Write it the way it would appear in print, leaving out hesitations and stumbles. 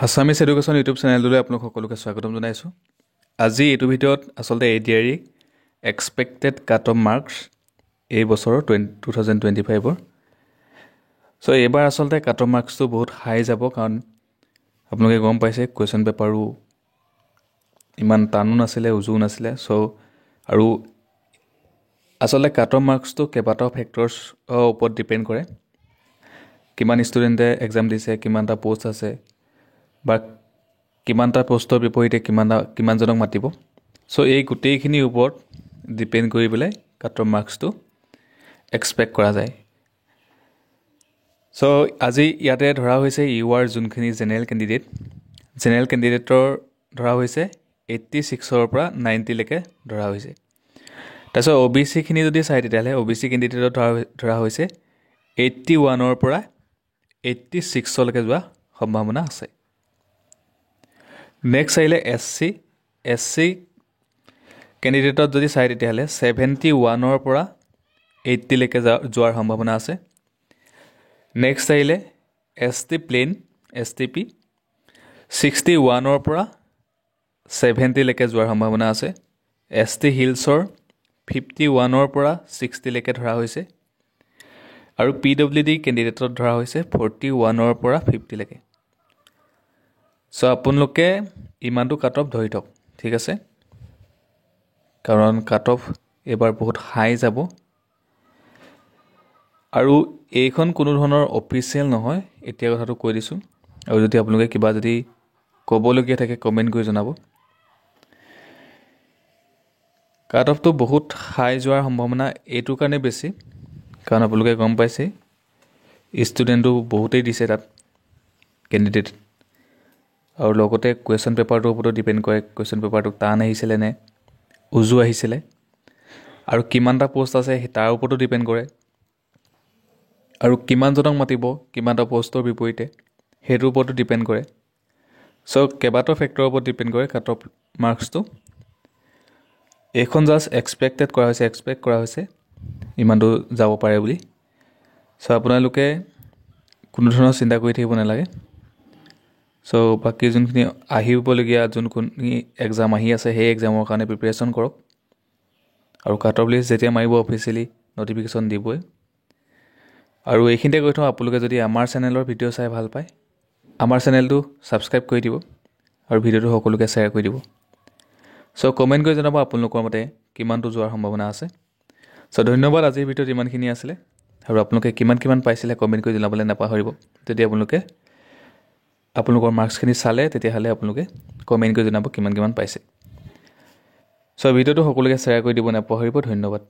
Assamese education YouTube চেনেলটোলৈ আপোনালোক সকলোকে স্বাগতম জনাইছোঁ। আজি এইটো ভিডিঅ'ত আচলতে ADRE expected cut off marks এই বছৰৰ 2025ৰ। চ' এইবাৰ আচলতে কাট অফ মাৰ্কছটো বহুত হাই যাব, কাৰণ আপোনালোকে গম পাইছে কুৱেশ্যন পেপাৰো ইমান টানো নাছিলে, উজুও নাছিলে। চ' আৰু আচলতে কাট অফ মাৰ্কছটো কেইবাটাও ফেক্টৰ্ছৰ ওপৰত ডিপেণ্ড কৰে। কিমান ষ্টুডেণ্টে এক্সাম দিছে, কিমানটা পষ্ট আছে, বা কিমানটা পষ্টৰ বিপৰীতে কিমানজনক মাতিব। চ' এই গোটেইখিনিৰ ওপৰত ডিপেণ্ড কৰি পেলাই কাট অফ মাৰ্কছটো এক্সপেক্ট কৰা যায়। চ' আজি ইয়াতে ধৰা হৈছে ইউআৰ যোনখিনি জেনেৰেল কেণ্ডিডেটৰ ধৰা হৈছে 86ৰ পৰা 90লৈকে ধৰা হৈছে। তাৰপিছত OBCখিনি যদি চাই তেতিয়াহ'লে OBC কেণ্ডিডেটৰ ধৰা হৈছে 81ৰ পৰা 86লৈকে যোৱা সম্ভাৱনা আছে। নেক্সট আহিলে SC কেণ্ডিডেটত যদি চাই তেতিয়াহ'লে 71ৰ পৰা 80লৈকে যোৱাৰ সম্ভাৱনা আছে। নেক্সট আহিলে STP 61ৰ পৰা 70লৈকে যোৱাৰ সম্ভাৱনা আছে। ST হিলছৰ 51ৰ পৰা 60লৈকে ধৰা হৈছে। আৰু PWD কেণ্ডিডেটত ধৰা হৈছে 41ৰ পৰা 50লৈকে। চ' আপোনালোকে ইমানটো কাট অফ ধৰি থওক, ঠিক আছে, কাৰণ কাট অফ এইবাৰ বহুত হাই যাব। আৰু এইখন কোনো ধৰণৰ অফিচিয়েল নহয়, এতিয়া কথাটো কৈ দিছোঁ। আৰু যদি আপোনালোকে কিবা যদি ক'বলগীয়া থাকে কমেণ্ট কৰি জনাব। কাট অফটো বহুত হাই যোৱাৰ সম্ভাৱনা এইটো কাৰণে বেছি, কাৰণ আপোনালোকে গম পাইছে ষ্টুডেণ্টো বহুতেই দিছে তাত কেণ্ডিডেট। আৰু লগতে কুৱেশ্যন পেপাৰটোৰ ওপৰতো ডিপেণ্ড কৰে, কুৱেশ্যন পেপাৰটো টান আহিছিলে নে উজু আহিছিলে, আৰু কিমানটা পষ্ট আছে তাৰ ওপৰতো ডিপেণ্ড কৰে, আৰু কিমানজনক মাতিব কিমানটা পষ্টৰ বিপৰীতে সেইটোৰ ওপৰতো ডিপেণ্ড কৰে। চ' কেইবাটাও ফেক্টৰৰ ওপৰত ডিপেণ্ড কৰে কাট অফ মাৰ্কছটো। এইখন জাষ্ট এক্সপেক্ট কৰা হৈছে ইমানটো যাব পাৰে বুলি। চ' আপোনালোকে কোনো ধৰণৰ চিন্তা কৰি থাকিব নালাগে। চ' বাকী যোনখিনি আহিবলগীয়া যোনখিনি এক্সাম আহি আছে সেই এক্সামৰ কাৰণে প্ৰিপেৰেশ্যন কৰক। আৰু কাট অফ লিষ্ট যেতিয়া মাৰিব অফিচিয়েলি নটিফিকেশ্যন দিবই। আৰু এইখিনিতে কৈ থওঁ, আপোনালোকে যদি আমাৰ চেনেলৰ ভিডিঅ' চাই ভাল পায়, আমাৰ চেনেলটো ছাবস্ক্ৰাইব কৰি দিব আৰু ভিডিঅ'টো সকলোকে শ্বেয়াৰ কৰি দিব। চ' কমেণ্ট কৰি জনাব আপোনালোকৰ মতে কিমানটো যোৱাৰ সম্ভাৱনা আছে। চ' ধন্যবাদ, আজিৰ ভিডিঅ'ত ইমানখিনি আছিলে। আৰু আপোনালোকে কিমান পাইছিলে কমেণ্ট কৰি জনাবলৈ নাপাহৰিব। যদি আপোনালোকে আপোনালোকৰ মাৰ্কছখিনি চালে তেতিয়াহ'লে আপোনালোকে কমেণ্ট কৰি জনাব কিমান পাইছে। চ' ভিডিঅ'টো সকলোকে শ্বেয়াৰ কৰি দিব নাপাহৰিব। ধন্যবাদ।